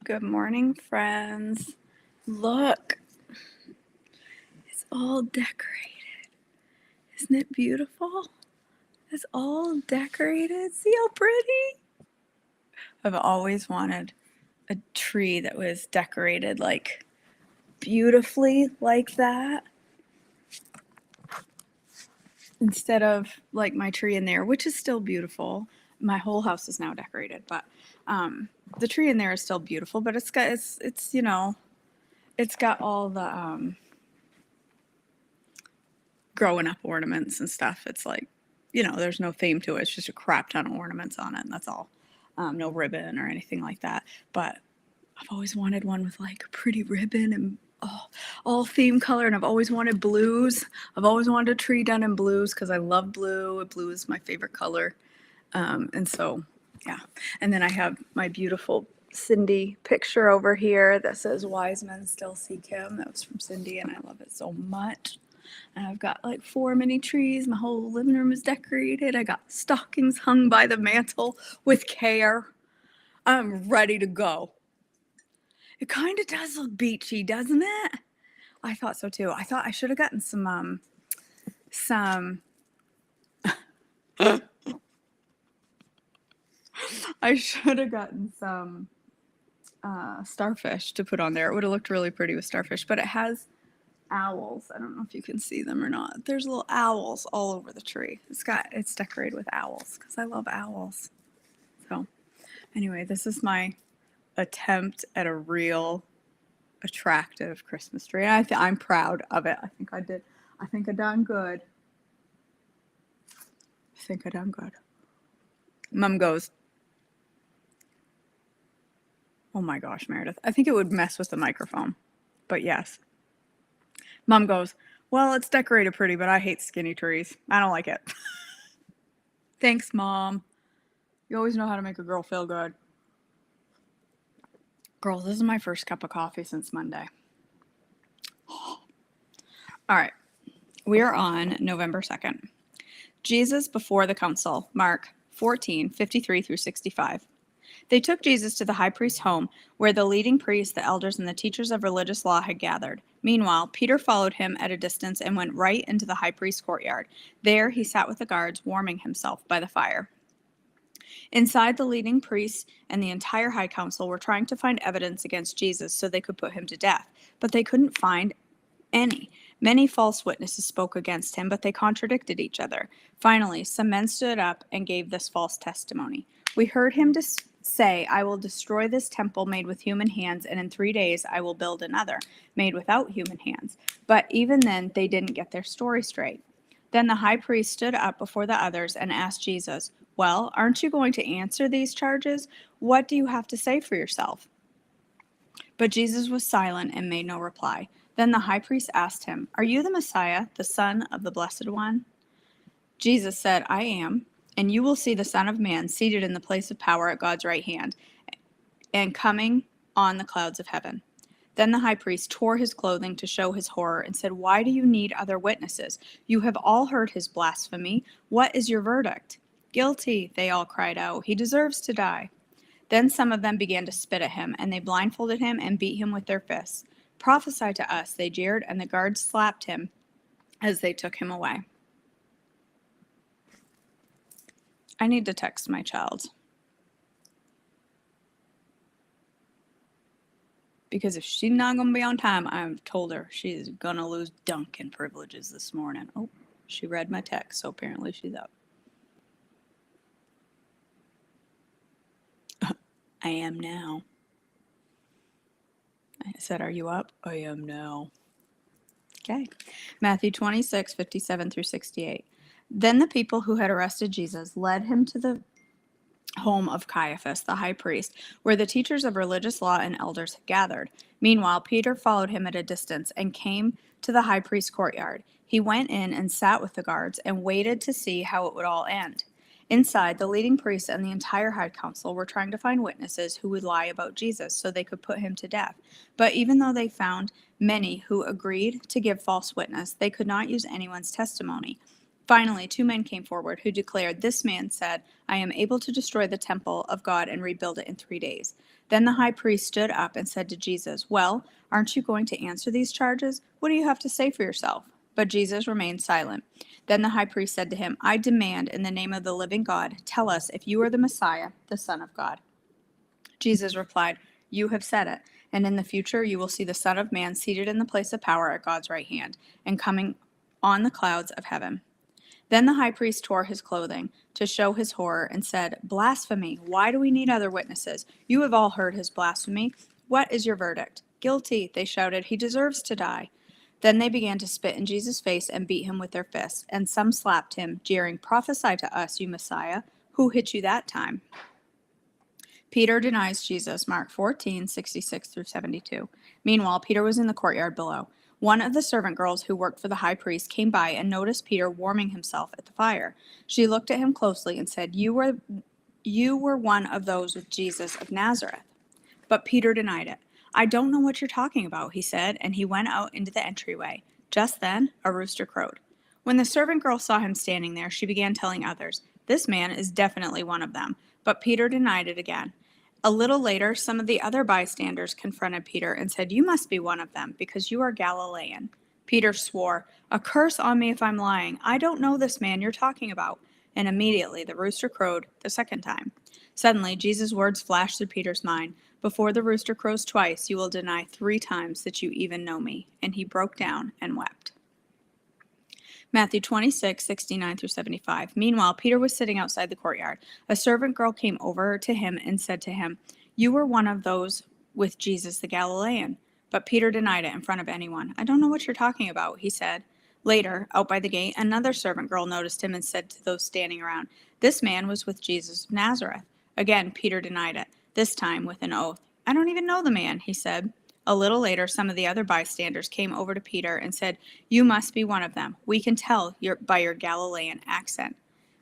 Good morning, friends. Look, it's all decorated. Isn't it beautiful? It's all decorated. See how pretty? I've always wanted a tree that was decorated like beautifully like that instead of like my tree in there, which is still beautiful. My whole house is now decorated, but the tree in there is still beautiful, but it's got it's got all the growing up ornaments and stuff. It's like, there's no theme to it. It's just a crap ton of ornaments on it, and that's all. No ribbon or anything like that. But I've always wanted one with like a pretty ribbon and all theme color, and I've always wanted blues. I've always wanted a tree done in blues because I love blue. Blue is my favorite color. And so, yeah. And then I have my beautiful Cindy picture over here that says "Wise men still seek him." That was from Cindy, and I love it so much. And I've got like 4 mini trees. My whole living room is decorated. I got stockings hung by the mantle with care. I'm ready to go. It kind of does look beachy, doesn't it? I thought so too. I thought I should have gotten some I should have gotten some starfish to put on there. It would have looked really pretty with starfish, but it has owls. I don't know if you can see them or not. There's little owls all over the tree. It's decorated with owls because I love owls. So anyway, this is my attempt at a real attractive Christmas tree. And I'm proud of it. I think I did. I think I done good. Mom goes, "Oh my gosh, Meredith. I think it would mess with the microphone." But yes. Mom goes, "Well, it's decorated pretty, but I hate skinny trees. I don't like it." Thanks, Mom. You always know how to make a girl feel good. Girls, this is my first cup of coffee since Monday. All right. We are on November 2nd. Jesus before the council, Mark 14:53 through 65. They took Jesus to the high priest's home, where the leading priests, the elders, and the teachers of religious law had gathered. Meanwhile, Peter followed him at a distance and went right into the high priest's courtyard. There he sat with the guards, warming himself by the fire. Inside, the leading priests and the entire high council were trying to find evidence against Jesus so they could put him to death, but they couldn't find any. Many false witnesses spoke against him, but they contradicted each other. Finally, some men stood up and gave this false testimony. "We heard him say, 'I will destroy this temple made with human hands, and in 3 days I will build another, made without human hands.'" But even then, they didn't get their story straight. Then the high priest stood up before the others and asked Jesus, "Well, aren't you going to answer these charges? What do you have to say for yourself?" But Jesus was silent and made no reply. Then the high priest asked him, "Are you the Messiah, the Son of the Blessed One?" Jesus said, "I am, and you will see the Son of Man seated in the place of power at God's right hand and coming on the clouds of heaven." Then the high priest tore his clothing to show his horror and said, "Why do you need other witnesses? You have all heard his blasphemy. What is your verdict?" "Guilty," they all cried out. "He deserves to die." Then some of them began to spit at him, and they blindfolded him and beat him with their fists. "Prophesy to us," they jeered, and the guards slapped him as they took him away. I need to text my child. Because if she's not going to be on time, I've told her she's going to lose Duncan privileges this morning. Oh, she read my text, so apparently she's up. I am now. I said, "Are you up?" "I am now." Okay. Matthew 26:57 through 68. Then the people who had arrested Jesus led him to the home of Caiaphas, the high priest, where the teachers of religious law and elders had gathered. Meanwhile, Peter followed him at a distance and came to the high priest's courtyard. He went in and sat with the guards and waited to see how it would all end. Inside, the leading priests and the entire high council were trying to find witnesses who would lie about Jesus so they could put him to death. But even though they found many who agreed to give false witness, they could not use anyone's testimony. Finally, 2 men came forward who declared, "This man said, 'I am able to destroy the temple of God and rebuild it in 3 days.'" Then the high priest stood up and said to Jesus, "Well, aren't you going to answer these charges? What do you have to say for yourself?" But Jesus remained silent. Then the high priest said to him, "I demand, in the name of the living God, tell us if you are the Messiah, the Son of God." Jesus replied, "You have said it, and in the future you will see the Son of Man seated in the place of power at God's right hand, and coming on the clouds of heaven." Then the high priest tore his clothing to show his horror and said, "Blasphemy! Why do we need other witnesses? You have all heard his blasphemy. What is your verdict?" "Guilty," they shouted. "He deserves to die." Then they began to spit in Jesus' face and beat him with their fists, and some slapped him, jeering, "Prophesy to us, you Messiah. Who hit you that time?" Peter denies Jesus, Mark 14:66 through 72. Meanwhile, Peter was in the courtyard below. One of the servant girls who worked for the high priest came by and noticed Peter warming himself at the fire. She looked at him closely and said, You were one of those with Jesus of Nazareth." But Peter denied it. "I don't know what you're talking about," he said, and he went out into the entryway. Just then, a rooster crowed. When the servant girl saw him standing there, she began telling others, "This man is definitely one of them." But Peter denied it again. A little later, some of the other bystanders confronted Peter and said, "You must be one of them, because you are Galilean." Peter swore, "A curse on me if I'm lying. I don't know this man you're talking about." And immediately the rooster crowed the second time. Suddenly, Jesus' words flashed through Peter's mind. "Before the rooster crows twice, you will deny 3 times that you even know me." And he broke down and wept. Matthew 26:69 through 75. Meanwhile, Peter was sitting outside the courtyard. A servant girl came over to him and said to him, "You were one of those with Jesus the Galilean." But Peter denied it in front of anyone. "I don't know what you're talking about," he said. Later, out by the gate, another servant girl noticed him and said to those standing around, "This man was with Jesus of Nazareth." Again, Peter denied it, this time with an oath. "I don't even know the man," he said. A little later, some of the other bystanders came over to Peter and said, "You must be one of them. We can tell by your Galilean accent."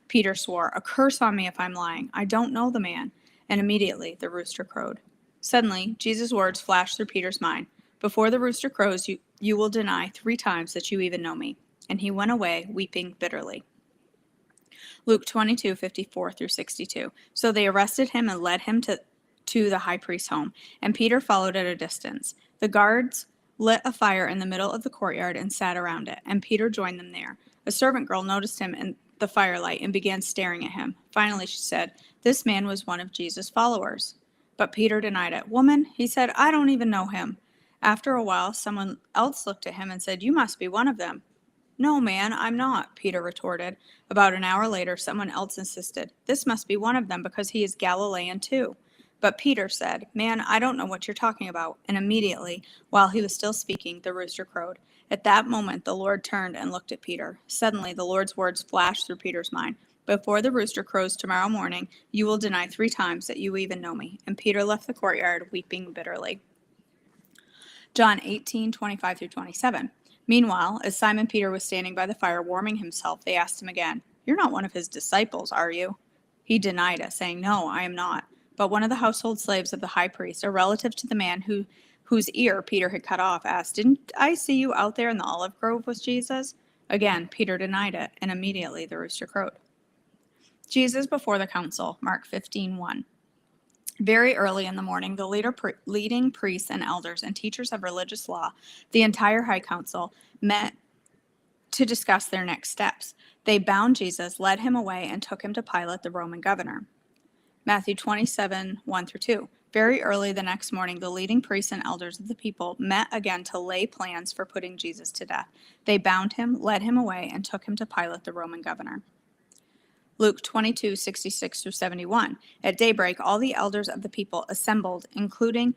Peter swore, "A curse on me if I'm lying. I don't know the man." And immediately the rooster crowed. Suddenly, Jesus' words flashed through Peter's mind. "Before the rooster crows, you will deny 3 times that you even know me." And he went away, weeping bitterly. Luke 22:54 through 62. So they arrested him and led him to the high priest's home, and Peter followed at a distance. The guards lit a fire in the middle of the courtyard and sat around it, and Peter joined them there. A servant girl noticed him in the firelight and began staring at him. Finally, she said, "This man was one of Jesus' followers." But Peter denied it. "Woman," he said, "I don't even know him." After a while, someone else looked at him and said, "You must be one of them." "No, man, I'm not," Peter retorted. About an hour later, someone else insisted, "This must be one of them because he is Galilean too." But Peter said, "Man, I don't know what you're talking about." And immediately, while he was still speaking, the rooster crowed. At that moment, the Lord turned and looked at Peter. Suddenly, the Lord's words flashed through Peter's mind. "Before the rooster crows tomorrow morning, you will deny 3 times that you even know me." And Peter left the courtyard, weeping bitterly. John 18:25 through 27. Meanwhile, as Simon Peter was standing by the fire warming himself, they asked him again, "You're not one of his disciples, are you?" He denied it, saying, "No, I am not." But one of the household slaves of the high priest, a relative to the man whose ear Peter had cut off, asked, "Didn't I see you out there in the olive grove with Jesus?" Again, Peter denied it, and immediately the rooster crowed. Jesus before the council, Mark 15:1. Very early in the morning, the leading priests and elders and teachers of religious law, the entire high council, met to discuss their next steps. They bound Jesus, led him away, and took him to Pilate, the Roman governor. Matthew 27:1 through 2. Very early the next morning, the leading priests and elders of the people met again to lay plans for putting Jesus to death. They bound him, led him away, and took him to Pilate, the Roman governor. Luke 22:66 through 71. At daybreak, all the elders of the people assembled, including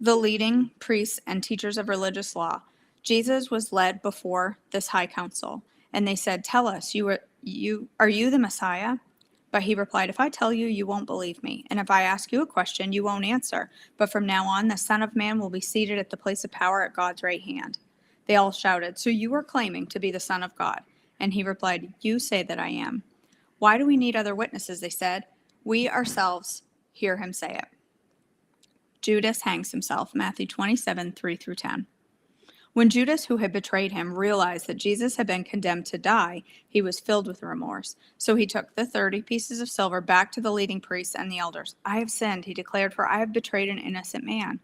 the leading priests and teachers of religious law. Jesus was led before this high council, and they said, "Tell us, are you the Messiah?" But he replied, "If I tell you, you won't believe me, and if I ask you a question, you won't answer. But from now on, the Son of Man will be seated at the place of power at God's right hand." They all shouted, "So you are claiming to be the Son of God?" And he replied, "You say that I am." "Why do we need other witnesses?" they said. "We ourselves hear him say it." Judas hangs himself, Matthew 27:3 through 10. When Judas, who had betrayed him, realized that Jesus had been condemned to die, he was filled with remorse. So he took the 30 pieces of silver back to the leading priests and the elders. I have sinned, he declared, for I have betrayed an innocent man.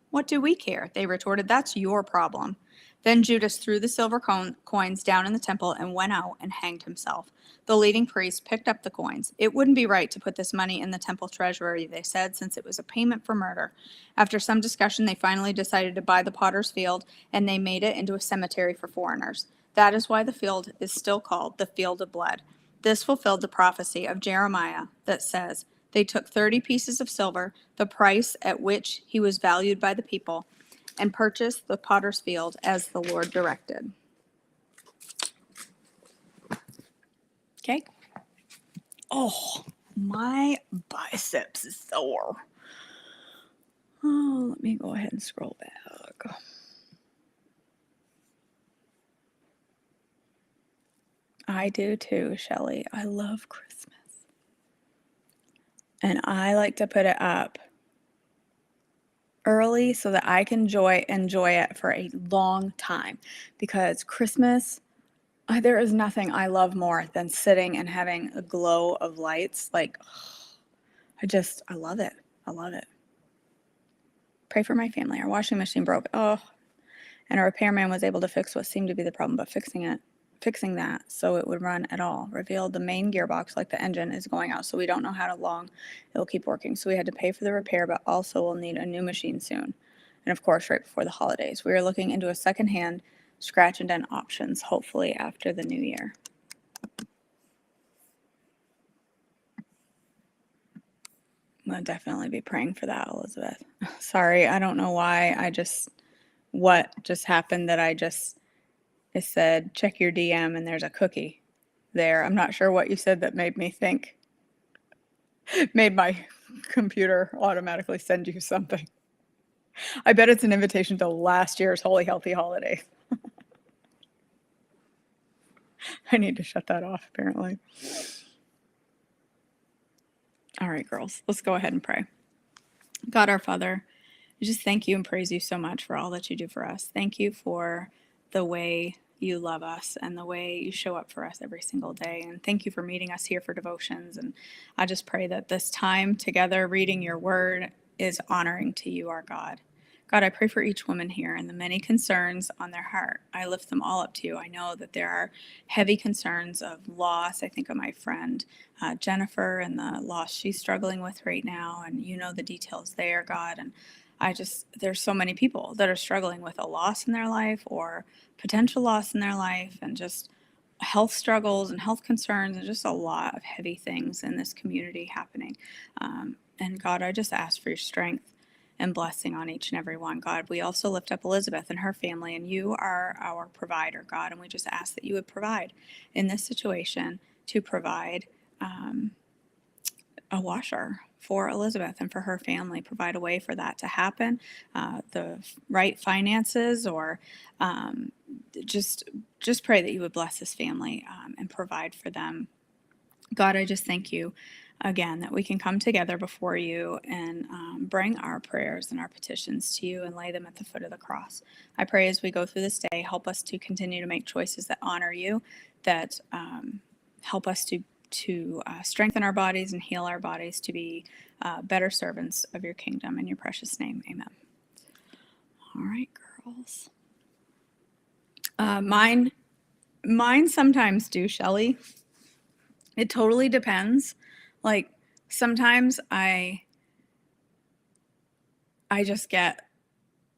What do we care? They retorted. That's your problem. Then Judas threw the silver coins down in the temple and went out and hanged himself. The leading priests picked up the coins. It wouldn't be right to put this money in the temple treasury, they said, since it was a payment for murder. After some discussion, they finally decided to buy the potter's field, and they made it into a cemetery for foreigners. That is why the field is still called the Field of Blood. This fulfilled the prophecy of Jeremiah that says, they took 30 pieces of silver, the price at which he was valued by the people, and purchased the potter's field as the Lord directed. Okay. Oh, my biceps is sore. Oh, let me go ahead and scroll back. I do too, Shelly. I love Christmas. And I like to put it up early so that I can enjoy it for a long time, because Christmas, there is nothing I love more than sitting and having a glow of lights. Like, I love it. I love it. Pray for my family. Our washing machine broke. Oh, and a repairman was able to fix what seemed to be the problem, but fixing that so it would run at all. Revealed the main gearbox, like the engine, is going out, so we don't know how long it'll keep working. So we had to pay for the repair, but also we'll need a new machine soon. And of course, right before the holidays. We are looking into a secondhand scratch and dent options, hopefully after the new year. I'm going to definitely be praying for that, Elizabeth. Sorry, I don't know why. What just happened that it said, check your DM, and there's a cookie there. I'm not sure what you said that made me think, made my computer automatically send you something. I bet it's an invitation to last year's Holy Healthy Holiday. I need to shut that off, apparently. All right, girls, let's go ahead and pray. God, our Father, I just thank you and praise you so much for all that you do for us. Thank you for the way you love us and the way you show up for us every single day. And thank you for meeting us here for devotions. And I just pray that this time together reading your word is honoring to you, our God. God, I pray for each woman here and the many concerns on their heart. I lift them all up to you. I know that there are heavy concerns of loss. I think of my friend Jennifer and the loss she's struggling with right now. And you know the details there, God. And there's so many people that are struggling with a loss in their life or potential loss in their life, and just health struggles and health concerns, and just a lot of heavy things in this community happening. And God, I just ask for your strength and blessing on each and every one. God, we also lift up Elizabeth and her family, and you are our provider, God, and we just ask that you would provide in this situation, to provide a washer for Elizabeth and for her family, provide a way for that to happen, the right finances, or just pray that you would bless this family and provide for them. God, I just thank you again that we can come together before you and bring our prayers and our petitions to you and lay them at the foot of the cross. I pray as we go through this day, help us to continue to make choices that honor you, that help us to strengthen our bodies and heal our bodies to be better servants of your kingdom. In your precious name, amen. All right, girls. Mine sometimes do, Shelly. It totally depends. Like, sometimes I just get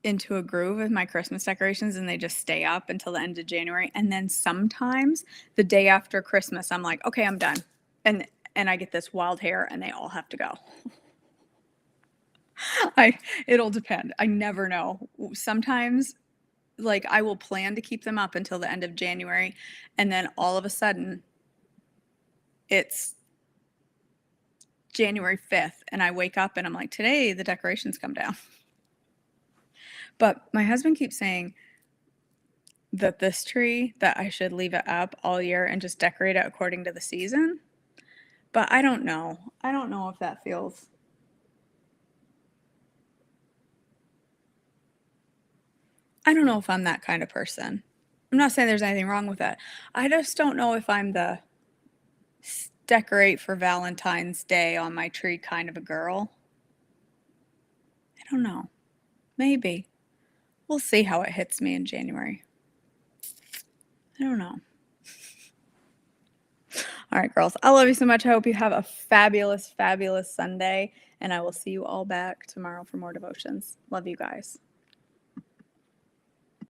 into a groove with my Christmas decorations and they just stay up until the end of January. And then sometimes the day after Christmas, I'm like, okay, I'm done. And I get this wild hair and they all have to go. It'll depend. I never know. Sometimes, like, I will plan to keep them up until the end of January, and then all of a sudden it's January 5th and I wake up and I'm like, today the decorations come down. But my husband keeps saying that this tree, that I should leave it up all year and just decorate it according to the season. But I don't know. I don't know if that feels. I don't know if I'm that kind of person. I'm not saying there's anything wrong with it. I just don't know if I'm the decorate for Valentine's Day on my tree kind of a girl. I don't know. Maybe. We'll see how it hits me in January. I don't know. All right, girls. I love you so much. I hope you have a fabulous, fabulous Sunday. And I will see you all back tomorrow for more devotions. Love you guys.